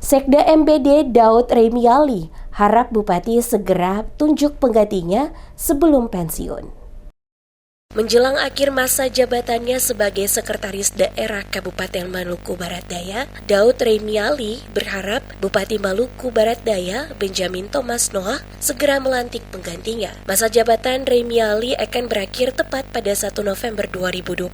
Sekda MBD Daud Remiali harap Bupati segera tunjuk penggantinya sebelum pensiun. Menjelang akhir masa jabatannya sebagai Sekretaris Daerah Kabupaten Maluku Barat Daya, Daud Remiali berharap Bupati Maluku Barat Daya, Benjamin Thomas Noah, segera melantik penggantinya. Masa jabatan Remiali akan berakhir tepat pada 1 November 2025,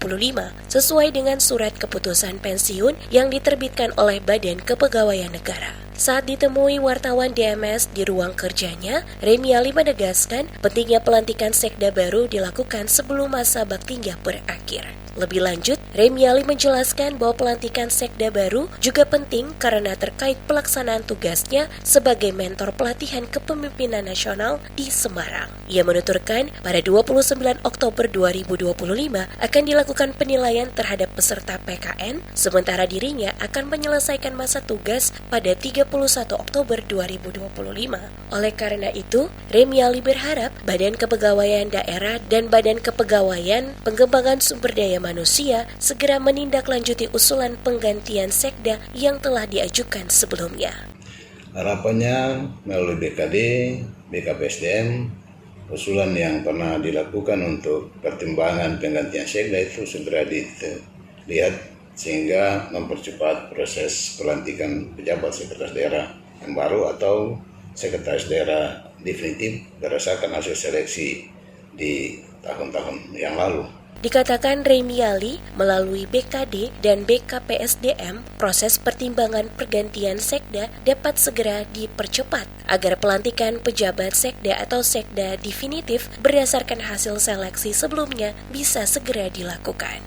sesuai dengan surat keputusan pensiun yang diterbitkan oleh Badan Kepegawaian Negara. Saat ditemui wartawan DMS di ruang kerjanya, Remiali menegaskan pentingnya pelantikan sekda baru dilakukan sebelum masa baktinya berakhir. Lebih lanjut, Remiali menjelaskan bahwa pelantikan sekda baru juga penting karena terkait pelaksanaan tugasnya sebagai mentor pelatihan kepemimpinan nasional di Semarang. Ia menuturkan pada 29 Oktober 2025 akan dilakukan penilaian terhadap peserta PKN, sementara dirinya akan menyelesaikan masa tugas pada 31 Oktober 2025. Oleh karena itu, Remiali berharap Badan Kepegawaian Daerah dan Badan Kepegawaian Pengembangan Sumber Daya Manusia segera menindaklanjuti usulan penggantian sekda yang telah diajukan sebelumnya. Harapannya melalui BKD, BKPSDM, usulan yang pernah dilakukan untuk pertimbangan penggantian sekda itu segera dilihat sehingga mempercepat proses pelantikan pejabat sekretaris daerah yang baru atau sekretaris daerah definitif berdasarkan hasil seleksi di tahun-tahun yang lalu. Dikatakan Remiali melalui BKD dan BKPSDM, proses pertimbangan pergantian sekda dapat segera dipercepat agar pelantikan pejabat sekda atau sekda definitif berdasarkan hasil seleksi sebelumnya bisa segera dilakukan.